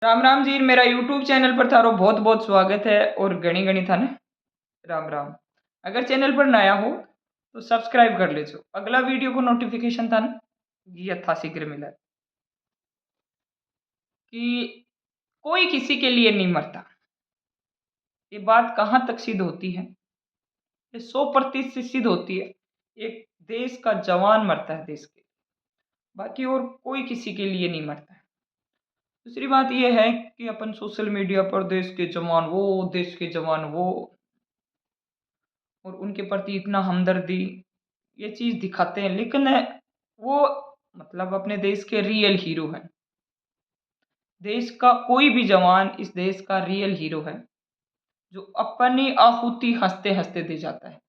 राम राम जी, मेरा YouTube channel पर थारो बहुत बहुत स्वागत है और घणी घणी थाने राम राम। अगर चैनल पर नया हो तो सब्सक्राइब कर लेजो, अगला वीडियो को नोटिफिकेशन थाने यथाशीघ्र मिला कि कोई किसी के लिए नहीं मरता। ये बात कहाँ तक सिद्ध होती है? ये 100% सिद्ध होती है। एक देश का जवान मरता है देश के, बाकी और कोई किसी के लिए नहीं मरता है। दूसरी बात यह है कि अपन सोशल मीडिया पर देश के जवान वो, देश के जवान वो, और उनके प्रति इतना हमदर्दी ये चीज़ दिखाते हैं, लेकिन वो मतलब अपने देश के रियल हीरो हैं। देश का कोई भी जवान इस देश का रियल हीरो है, जो अपनी आहुति हंसते हंसते दे जाता है।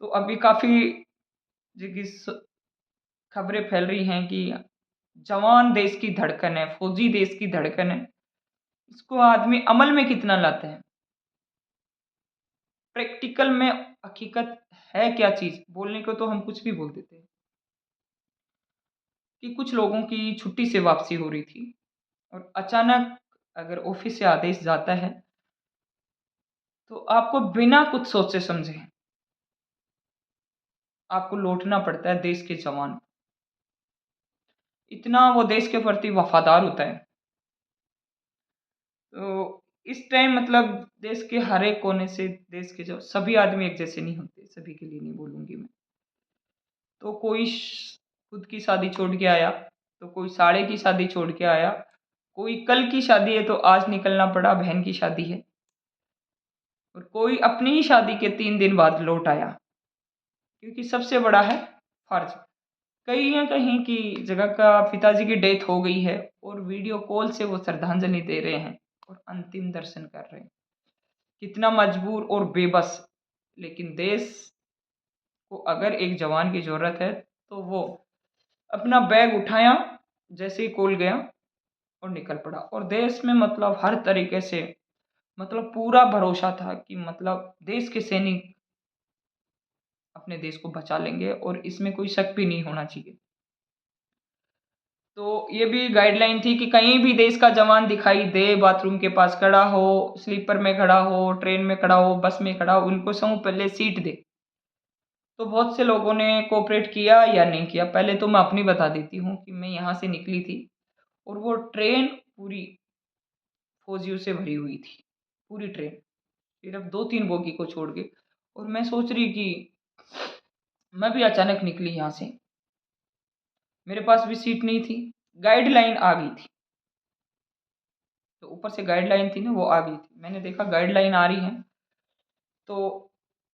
तो अभी काफ़ी जगह खबरें फैल रही हैं कि जवान देश की धड़कन है, फौजी देश की धड़कन है। इसको आदमी अमल में कितना लाते हैं, प्रैक्टिकल में हकीकत है क्या चीज़, बोलने को तो हम कुछ भी बोल देते हैं। कि कुछ लोगों की छुट्टी से वापसी हो रही थी और अचानक अगर ऑफिस से आदेश जाता है तो आपको बिना कुछ सोचे समझे आपको लौटना पड़ता है देश के जवान। इतना वो देश के प्रति वफादार होता है। तो इस टाइम मतलब देश के हर एक कोने से देश के जो सभी आदमी एक जैसे नहीं होते, सभी के लिए नहीं बोलूँगी मैं। तो कोई खुद की शादी छोड़ के आया, तो कोई साड़े की शादी छोड़ के आया, कोई कल की शादी है तो आज निकलना पड़ा, बहन की शादी है, और कोई अपनी ही शादी के 3 दिन बाद लौट आया, क्योंकि सबसे बड़ा है फर्ज। कहीं ना कहीं की जगह का पिताजी की डेथ हो गई है और वीडियो कॉल से वो श्रद्धांजलि दे रहे हैं और अंतिम दर्शन कर रहे हैं। कितना मजबूर और बेबस, लेकिन देश को अगर एक जवान की ज़रूरत है तो वो अपना बैग उठाया जैसे ही कॉल गया और निकल पड़ा। और देश में मतलब हर तरीके से मतलब पूरा भरोसा था कि मतलब देश के सैनिक अपने देश को बचा लेंगे और इसमें कोई शक भी नहीं होना चाहिए। तो ये भी गाइडलाइन थी कि कहीं भी देश का जवान दिखाई दे, बाथरूम के पास खड़ा हो, स्लीपर में खड़ा हो, ट्रेन में खड़ा हो, बस में खड़ा हो, उनको समूह पहले सीट दे। तो बहुत से लोगों ने कोऑपरेट किया या नहीं किया। पहले तो मैं अपनी बता देती हूँ कि मैं यहाँ से निकली थी और वो ट्रेन पूरी फौजियों से भरी हुई थी, पूरी ट्रेन, सिर्फ 2-3 बोगी को छोड़ के। और मैं सोच रही कि मैं भी अचानक निकली यहाँ से, मेरे पास भी सीट नहीं थी, गाइडलाइन आ गई थी। तो ऊपर से गाइडलाइन थी ना, वो आ गई थी। मैंने देखा गाइडलाइन आ रही है तो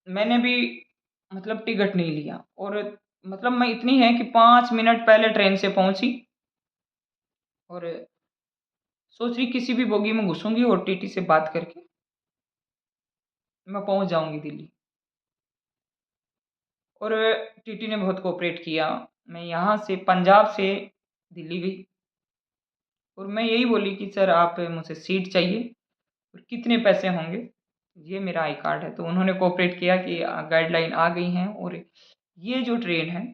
मैंने भी मतलब टिकट नहीं लिया। और मतलब मैं इतनी है कि 5 मिनट पहले ट्रेन से पहुंची और सोच रही किसी भी बोगी में घुसूंगी और टीटी से बात करके मैं पहुंच जाऊंगी दिल्ली। और टीटी ने बहुत कोऑपरेट किया। मैं यहाँ से पंजाब से दिल्ली गई और मैं यही बोली कि सर आप मुझे सीट चाहिए और कितने पैसे होंगे, ये मेरा आई कार्ड है। तो उन्होंने कोऑपरेट किया कि गाइडलाइन आ गई हैं और ये जो ट्रेन है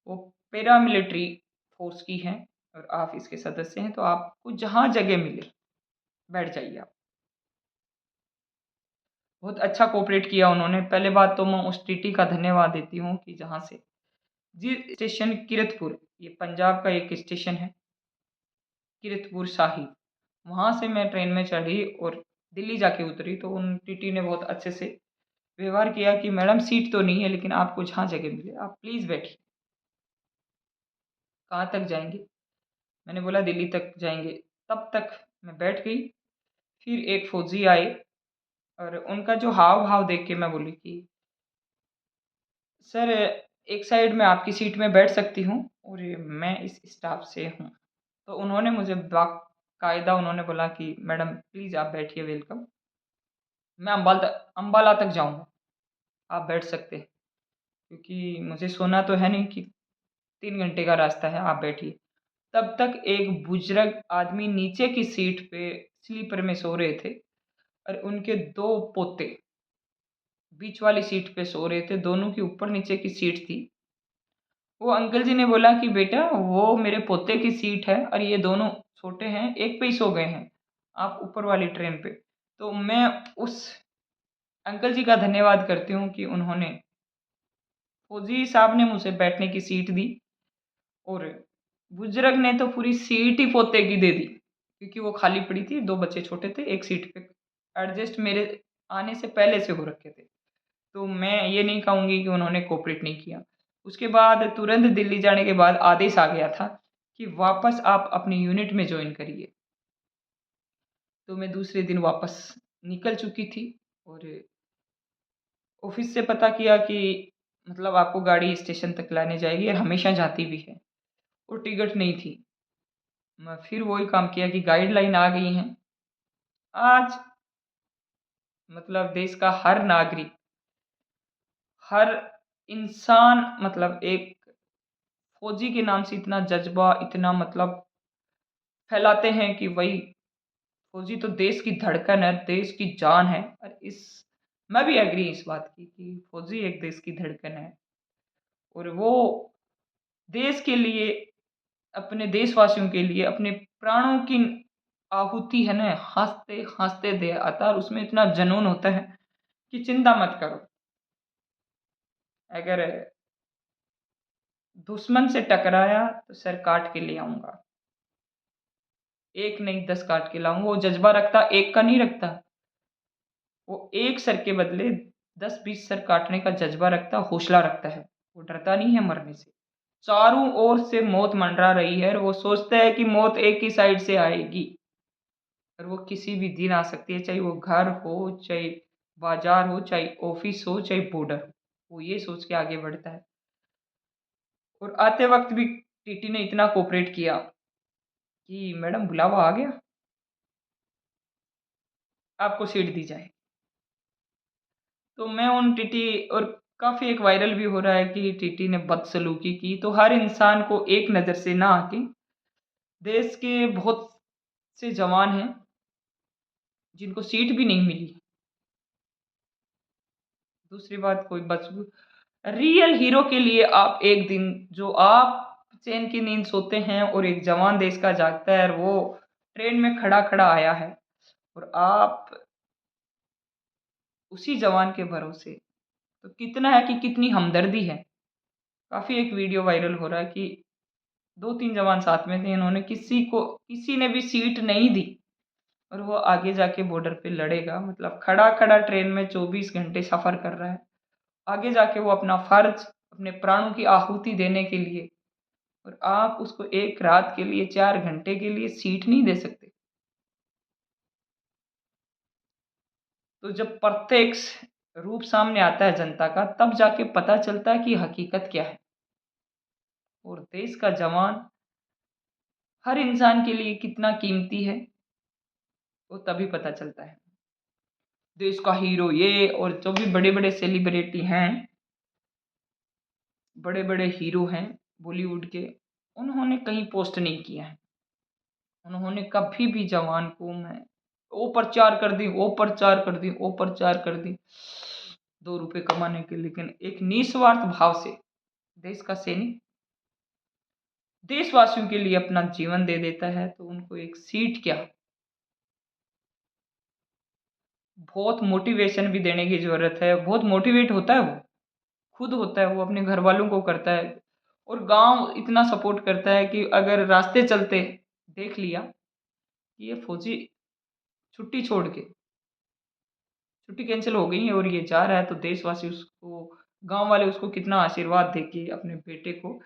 वो पैरामिलिट्री फोर्स की है और आप इसके सदस्य हैं, तो आपको जहाँ जगह मिले बैठ जाइए आप। बहुत अच्छा कोऑपरेट किया उन्होंने। पहले बात तो मैं उस टीटी का धन्यवाद देती हूँ कि जहाँ से जी स्टेशन किरतपुर, ये पंजाब का एक स्टेशन है, किरतपुर साहिब, वहाँ से मैं ट्रेन में चढ़ी और दिल्ली जाके उतरी। तो उन टीटी ने बहुत अच्छे से व्यवहार किया कि मैडम सीट तो नहीं है लेकिन आपको जहाँ जगह मिले आप प्लीज़ बैठिए। कहाँ तक जाएंगे? मैंने बोला दिल्ली तक जाएंगे। तब तक मैं बैठ गई। फिर एक फौजी आए और उनका जो हाव भाव देख के मैं बोली कि सर एक साइड में आपकी सीट में बैठ सकती हूँ और ये मैं इस स्टाफ से हूँ। तो उन्होंने मुझे बाकायदा उन्होंने बोला कि मैडम प्लीज़ आप बैठिए, वेलकम, मैं अम्बाला तक जाऊँगा, आप बैठ सकते हैं, क्योंकि मुझे सोना तो है नहीं कि 3 घंटे का रास्ता है, आप बैठिए। तब तक एक बुजुर्ग आदमी नीचे की सीट पे स्लीपर में सो रहे थे और उनके 2 पोते बीच वाली सीट पे सो रहे थे। दोनों की ऊपर नीचे की सीट थी। वो अंकल जी ने बोला कि बेटा वो मेरे पोते की सीट है और ये दोनों छोटे हैं, एक पे ही सो गए हैं, आप ऊपर वाली ट्रेन पे। तो मैं उस अंकल जी का धन्यवाद करती हूँ कि उन्होंने, फौजी साहब ने मुझे बैठने की सीट दी, और बुजुर्ग ने तो पूरी सीट ही पोते की दे दी, क्योंकि वो खाली पड़ी थी, 2 बच्चे छोटे थे, एक सीट पे एडजस्ट मेरे आने से पहले से हो रखे थे। तो मैं ये नहीं कहूँगी कि उन्होंने कोऑपरेट नहीं किया। उसके बाद तुरंत दिल्ली जाने के बाद आदेश आ गया था कि वापस आप अपनी यूनिट में जॉइन करिए। तो मैं दूसरे दिन वापस निकल चुकी थी, और ऑफिस से पता किया कि मतलब आपको गाड़ी स्टेशन तक लाने जाएगी, और हमेशा जाती भी है, और टिकट नहीं थी। मैं फिर वही काम किया कि गाइडलाइन आ गई हैं। आज मतलब देश का हर नागरिक, हर इंसान, मतलब एक फौजी के नाम से इतना जज़्बा, इतना मतलब फैलाते हैं कि वही फौजी तो देश की धड़कन है, देश की जान है। और इस मैं भी एग्री इस बात की कि फौजी एक देश की धड़कन है, और वो देश के लिए, अपने देशवासियों के लिए अपने प्राणों की आहुति है ना, हँसते-हँसते दे आता है, और उसमें इतना जुनून होता है कि चिंता मत करो। अगर दुश्मन से टकराया तो सर काट के ले आऊँगा। एक नहीं 10 काट के लाऊँगा। वो जज़्बा रखता, एक का नहीं रखता। वो एक सर के बदले 10-20 सर काटने का जज़्बा रखता, हौसला रखता है। वो डरता नहीं है मरने से। चारों ओर से मौत मंडरा रही है, और वो सोचता है कि मौत एक ही साइड से आएगी, और वो किसी भी दिन आ सकती है, चाहे वो घर हो, चाहे बाज़ार हो, चाहे ऑफ़िस हो, चाहे बॉर्डर हो। वो ये सोच के आगे बढ़ता है। और आते वक़्त भी टीटी ने इतना कोऑपरेट किया कि मैडम बुलावा आ गया, आपको सीट दी जाए। तो मैं उन टीटी, और काफ़ी एक वायरल भी हो रहा है कि टीटी ने बदसलूकी की, तो हर इंसान को एक नज़र से ना आके, देश के बहुत से जवान हैं जिनको सीट भी नहीं मिली। दूसरी बात, कोई बच रियल हीरो के लिए आप एक दिन, जो आप चैन की नींद सोते हैं और एक जवान देश का जागता है, और वो ट्रेन में खड़ा-खड़ा आया है, और आप उसी जवान के भरोसे, तो कितना है कि कितनी हमदर्दी है। काफ़ी एक वीडियो वायरल हो रहा है कि 2-3 जवान साथ में थे, इन्होंने किसी ने भी सीट नहीं दी, और वो आगे जाके बॉर्डर पे लड़ेगा, मतलब खड़ा-खड़ा ट्रेन में 24 घंटे सफ़र कर रहा है। आगे जाके वो अपना फ़र्ज़, अपने प्राणों की आहुति देने के लिए, और आप उसको 1 रात के लिए, 4 घंटे के लिए सीट नहीं दे सकते। तो जब प्रत्यक्ष रूप सामने आता है जनता का, तब जाके पता चलता है कि हकीकत क्या है, और देश का जवान हर इंसान के लिए कितना कीमती है, वो तभी पता चलता है। देश का हीरो ये, और जो भी बड़े-बड़े सेलिब्रिटी हैं, बड़े-बड़े हीरो हैं बॉलीवुड के, उन्होंने कहीं पोस्ट नहीं किया है। उन्होंने कभी भी जवान को मैं वो प्रचार कर दी, वो प्रचार कर दी, वो प्रचार कर दी, 2 रुपए कमाने के। लेकिन एक निस्वार्थ भाव से देश का सैनिक देशवासियों के लिए अपना जीवन दे देता है, तो उनको एक सीट क्या, बहुत मोटिवेशन भी देने की ज़रूरत है। बहुत मोटिवेट होता है वो, खुद होता है, वो अपने घरवालों को करता है, और गाँव इतना सपोर्ट करता है कि अगर रास्ते चलते देख लिया कि ये फौजी छुट्टी छोड़ के, छुट्टी कैंसल हो गई है और ये जा रहा है, तो देशवासी उसको, गाँव वाले उसको कितना आशीर्वाद देके अपने बेटे को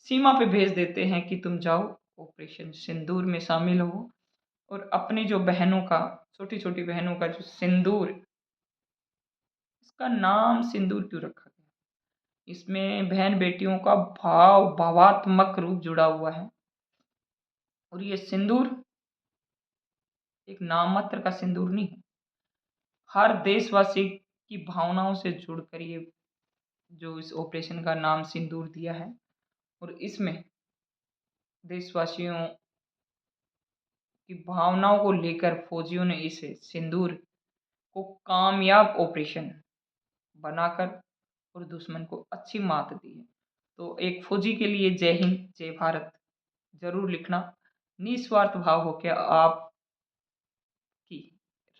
सीमा पे भेज देते हैं कि तुम जाओ, ऑपरेशन सिंदूर में शामिल हो, और अपनी जो बहनों का, छोटी-छोटी बहनों का जो सिंदूर, इसका नाम सिंदूर क्यों रखा गया? इसमें बहन-बेटियों का भावात्मक रूप जुड़ा हुआ है, और ये सिंदूर एक नाम मात्र का सिंदूर नहीं है। हर देशवासी की भावनाओं से जुड़कर ये जो इस ऑपरेशन का नाम सिंदूर दिया है, और इसमें देशवासियों की भावनाओं को लेकर फौजियों ने इसे सिंदूर को कामयाब ऑपरेशन बनाकर और दुश्मन को अच्छी मात दी है। तो एक फौजी के लिए जय हिंद, जय भारत ज़रूर लिखना। निस्वार्थ भाव होके आपकी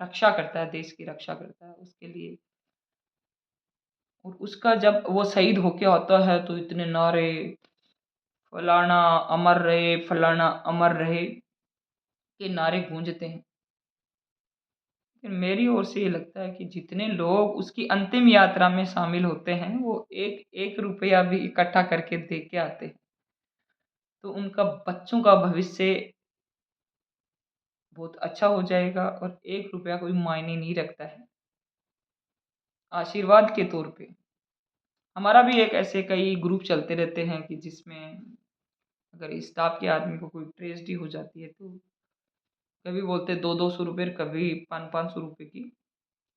रक्षा करता है, देश की रक्षा करता है उसके लिए। और उसका जब वो शहीद होके आता है तो इतने नारे, फलाना अमर रहे, फलाना अमर रहे, के नारे गूंजते हैं। लेकिन मेरी ओर से ये लगता है कि जितने लोग उसकी अंतिम यात्रा में शामिल होते हैं वो एक एक रुपया भी इकट्ठा करके दे के आते हैं, तो उनका बच्चों का भविष्य बहुत अच्छा हो जाएगा और एक रुपया कोई मायने नहीं रखता है। आशीर्वाद के तौर पे हमारा भी एक ऐसे कई ग्रुप चलते रहते हैं कि जिसमें अगर स्टाफ के आदमी को कोई ट्रेजेडी हो जाती है तो कभी बोलते 200-200 रुपये, कभी 500-500 रुपये की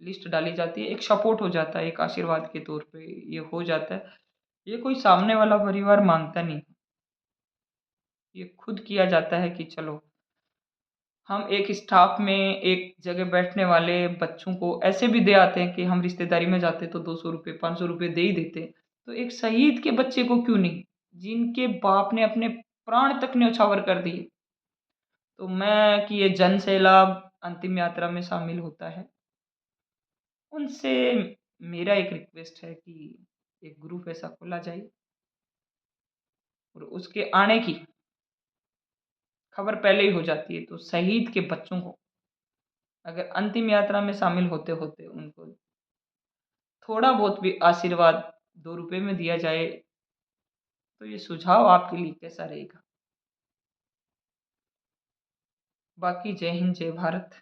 लिस्ट डाली जाती है। एक सपोर्ट हो जाता है, एक आशीर्वाद के तौर पे ये हो जाता है। ये कोई सामने वाला परिवार मांगता नहीं, ये खुद किया जाता है कि चलो हम एक स्टाफ में एक जगह बैठने वाले बच्चों को ऐसे भी दे आते हैं कि हम रिश्तेदारी में जाते तो 200 रुपये 500 रुपये दे ही देते हैं। तो एक शहीद के बच्चे को क्यों नहीं, जिनके बाप ने अपने प्राण तक न्यौछावर कर दिए। तो मैं कि ये जन सैलाब अंतिम यात्रा में शामिल होता है, उनसे मेरा एक रिक्वेस्ट है कि एक ग्रुप ऐसा खोला जाए और उसके आने की खबर पहले ही हो जाती है, तो शहीद के बच्चों को अगर अंतिम यात्रा में शामिल होते होते उनको थोड़ा बहुत भी आशीर्वाद 2 रुपये में दिया जाए, तो ये सुझाव आपके लिए कैसा रहेगा? बाकी जय हिंद, जय भारत।